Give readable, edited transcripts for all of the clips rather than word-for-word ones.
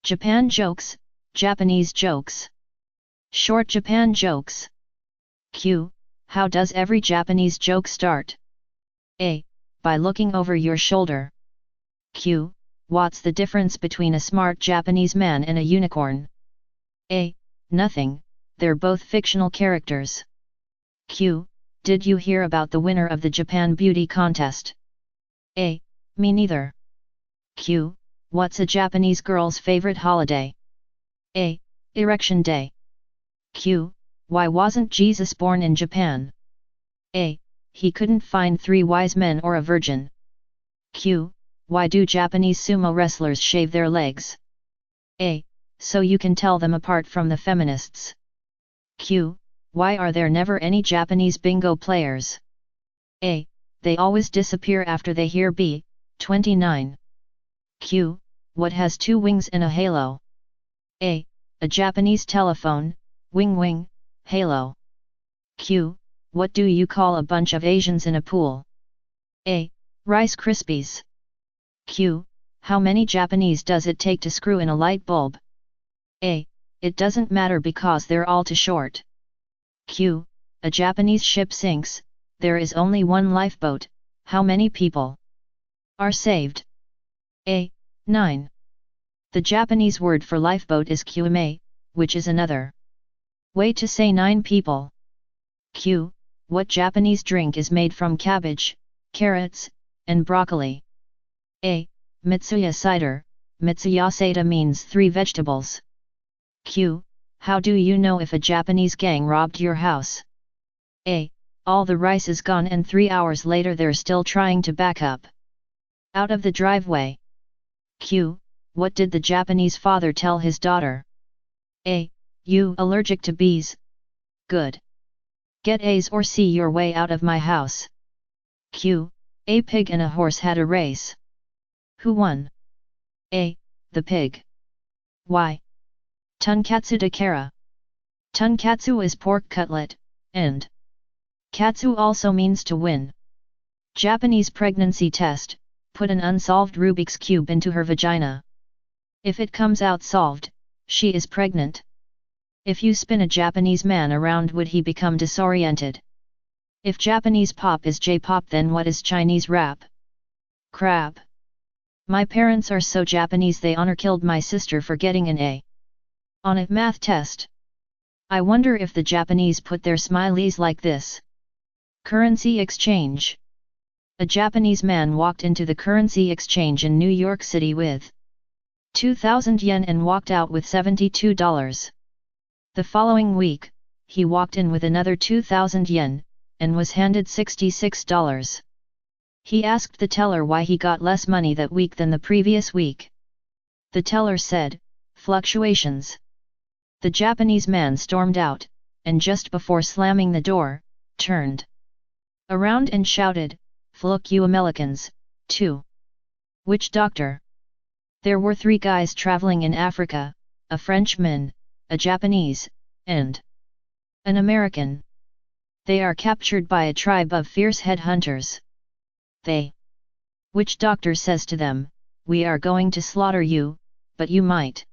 Japan jokes, Japanese jokes. Short Japan jokes. Q. How does every Japanese joke start? A. By looking over your shoulder. Q. What's the difference between a smart Japanese man and a unicorn? A. Nothing, they're both fictional characters. Q. Did you hear about the winner of the Japan Beauty Contest? A. Me neither. Q. What's a Japanese girl's favorite holiday? A. Erection Day. Q. Why wasn't Jesus born in Japan? A. He couldn't find 3 wise men or a virgin. Q. Why do Japanese sumo wrestlers shave their legs? A. So you can tell them apart from the feminists. Q. Why are there never any Japanese bingo players? A. They always disappear after they hear B. 29. Q. What has 2 wings and a halo? A. A Japanese telephone, wing wing, halo. Q. What do you call a bunch of Asians in a pool? A. Rice Krispies. Q. How many Japanese does it take to screw in a light bulb? A. It doesn't matter because they're all too short. Q. A Japanese ship sinks, there is only one lifeboat, how many people are saved? A. 9. The Japanese word for lifeboat is kyume, which is another way to say 9 people. Q. What Japanese drink is made from cabbage, carrots, and broccoli? A. Mitsuya cider, Mitsuya Seda means 3 vegetables. Q. How do you know if a Japanese gang robbed your house? A. All the rice is gone and 3 hours later they're still trying to back up out of the driveway. Q. What did the Japanese father tell his daughter? A. You allergic to bees? Good. Get A's or see your way out of my house. Q. A pig and a horse had a race. Who won? A. The pig. Why? Tonkatsu de kara. Tonkatsu is pork cutlet, and katsu also means to win. Japanese pregnancy test, put an unsolved Rubik's Cube into her vagina. If it comes out solved, she is pregnant. If you spin a Japanese man around, would he become disoriented? If Japanese pop is J-pop, then what is Chinese rap? Crap. My parents are so Japanese they honor killed my sister for getting an A on a math test. I wonder if the Japanese put their smileys like this. Currency exchange. A Japanese man walked into the currency exchange in New York City with 2,000 yen and walked out with $72. The following week, he walked in with another 2,000 yen, and was handed $66. He asked the teller why he got less money that week than the previous week. The teller said, fluctuations. The Japanese man stormed out, and just before slamming the door, turned around and shouted, "Fuck you Americans, too." Which doctor? There were 3 guys traveling in Africa, a Frenchman, a Japanese, and an American. They are captured by a tribe of fierce headhunters. Which doctor says to them, "We are going to slaughter you, but you might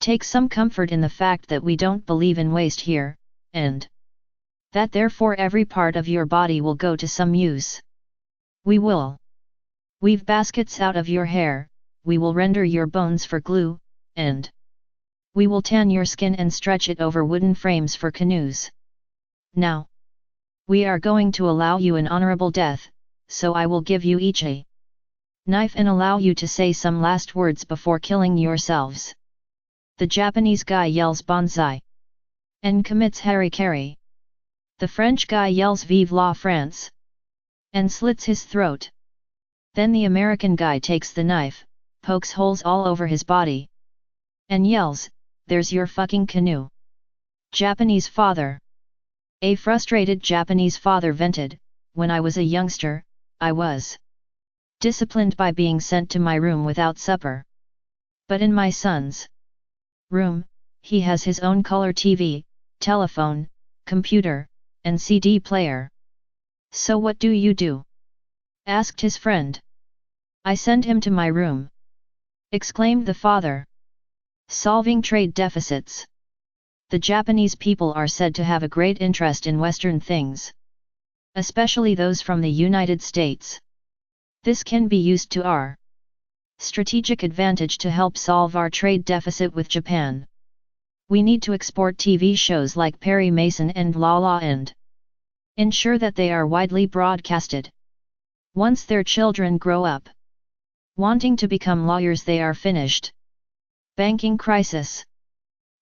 take some comfort in the fact that we don't believe in waste here, and that therefore every part of your body will go to some use. We will weave baskets out of your hair, we will render your bones for glue, and we will tan your skin and stretch it over wooden frames for canoes. Now, we are going to allow you an honorable death, so I will give you each a knife and allow you to say some last words before killing yourselves." The Japanese guy yells "Banzai!" and commits harikari. The French guy yells "Vive la France!" and slits his throat. Then the American guy takes the knife, pokes holes all over his body, and yells, "There's your fucking canoe." Japanese father. A frustrated Japanese father vented, "When I was a youngster, I was disciplined by being sent to my room without supper. But in my son's room, he has his own color TV, telephone, computer, and CD player. So what do you do?" asked his friend. "I send him to my room," exclaimed the father. Solving trade deficits. The Japanese people are said to have a great interest in Western things, especially those from the United States. This can be used to our strategic advantage to help solve our trade deficit with Japan. We need to export TV shows like Perry Mason and La La and ensure that they are widely broadcasted. Once their children grow up wanting to become lawyers, they are finished. Banking crisis.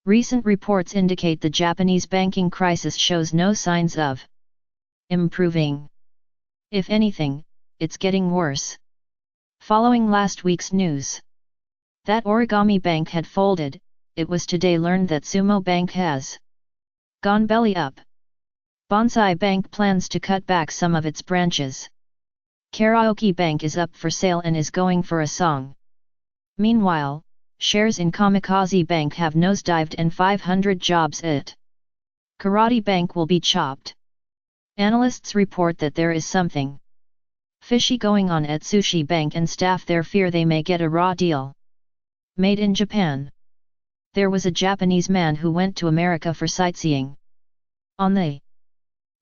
Recent reports indicate the Japanese banking crisis shows no signs of improving. If anything, it's getting worse. Following last week's news that Origami Bank had folded, it was today learned that Sumo Bank has gone belly up. Bonsai Bank plans to cut back some of its branches. Karaoke Bank is up for sale and is going for a song. Meanwhile, shares in Kamikaze Bank have nosedived and 500 jobs at Karate Bank will be chopped. Analysts report that there is something fishy going on at Sushi Bank and staff there fear they may get a raw deal. Made in Japan. There was a Japanese man who went to America for sightseeing. On the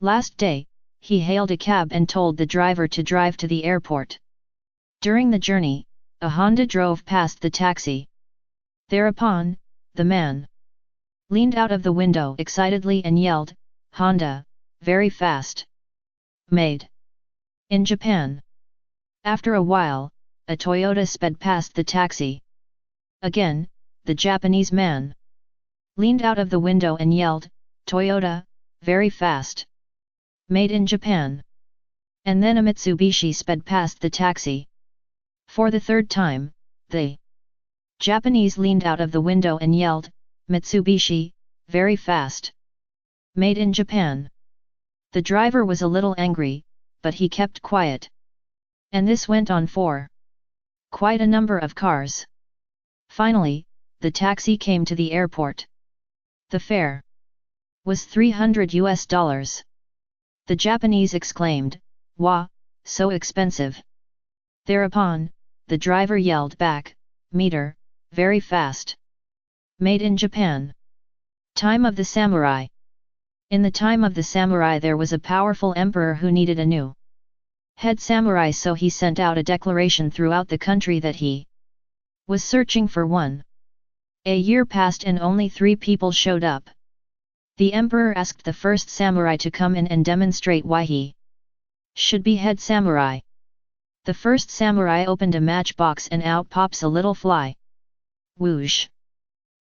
last day, he hailed a cab and told the driver to drive to the airport. During the journey, a Honda drove past the taxi. Thereupon, the man leaned out of the window excitedly and yelled, "Honda, very fast. Made in Japan." After a while, a Toyota sped past the taxi. Again, the Japanese man leaned out of the window and yelled, "Toyota, very fast. Made in Japan." And then a Mitsubishi sped past the taxi. For the third time, the Japanese leaned out of the window and yelled, "Mitsubishi, very fast. Made in Japan." The driver was a little angry, but he kept quiet. And this went on for quite a number of cars. Finally, the taxi came to the airport. The fare was $300. The Japanese exclaimed, "Wah, so expensive." Thereupon, the driver yelled back, "Meter, very fast. Made in Japan." Time of the samurai. In the time of the samurai there was a powerful emperor who needed a new head samurai, so he sent out a declaration throughout the country that he was searching for one. A year passed and only 3 people showed up. The emperor asked the first samurai to come in and demonstrate why he should be head samurai. The first samurai opened a matchbox and out pops a little fly. Whoosh!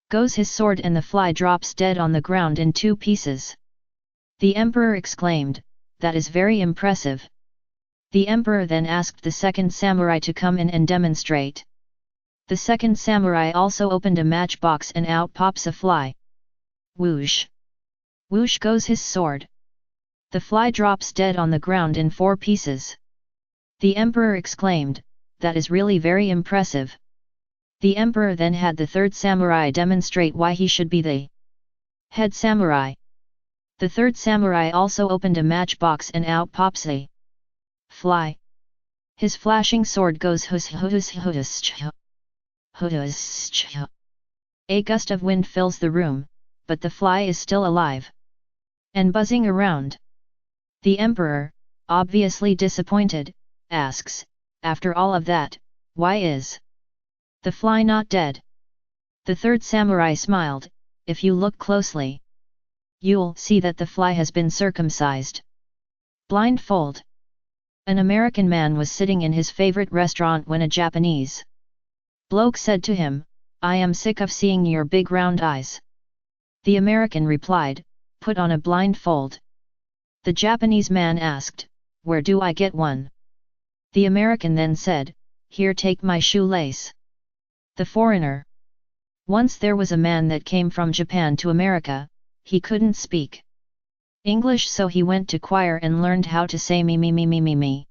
Goes his sword and the fly drops dead on the ground in 2 pieces. The emperor exclaimed, "That is very impressive." The emperor then asked the second samurai to come in and demonstrate. The second samurai also opened a matchbox and out pops a fly. Whoosh! Whoosh goes his sword. The fly drops dead on the ground in 4 pieces. The emperor exclaimed, "That is really very impressive." The emperor then had the third samurai demonstrate why he should be the head samurai. The third samurai also opened a matchbox and out pops a fly. His flashing sword goes hush hush hush hush. A gust of wind fills the room, but the fly is still alive and buzzing around. The emperor, obviously disappointed, asks, "After all of that, why is the fly not dead?" The third samurai smiled, "If you look closely, you'll see that the fly has been circumcised." Blindfold. An American man was sitting in his favorite restaurant when a Japanese bloke said to him, "I am sick of seeing your big round eyes." The American replied, "Put on a blindfold." The Japanese man asked, "Where do I get one?" The American then said, "Here, take my shoelace." The foreigner. Once there was a man that came from Japan to America. He couldn't speak English, so he went to choir and learned how to say me me me me me me.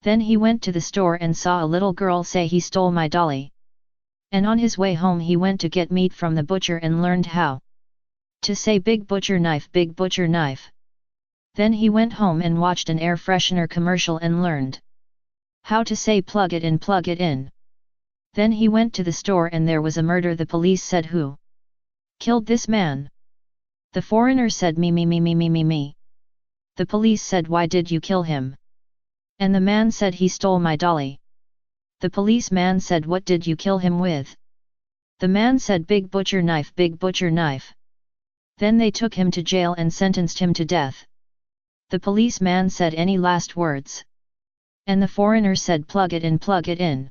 Then he went to the store and saw a little girl say, "He stole my dolly." And on his way home he went to get meat from the butcher and learned how to say, "Big butcher knife, big butcher knife." Then he went home and watched an air freshener commercial and learned how to say, "Plug it in, plug it in." Then he went to the store and there was a murder. The police said, who killed this man? The foreigner said, me. The police said, why did you kill him? And the man said, he stole my dolly. The policeman said, what did you kill him with? The man said, big butcher knife, big butcher knife. Then they took him to jail and sentenced him to death. The policeman said, any last words? And the foreigner said, plug it in, plug it in.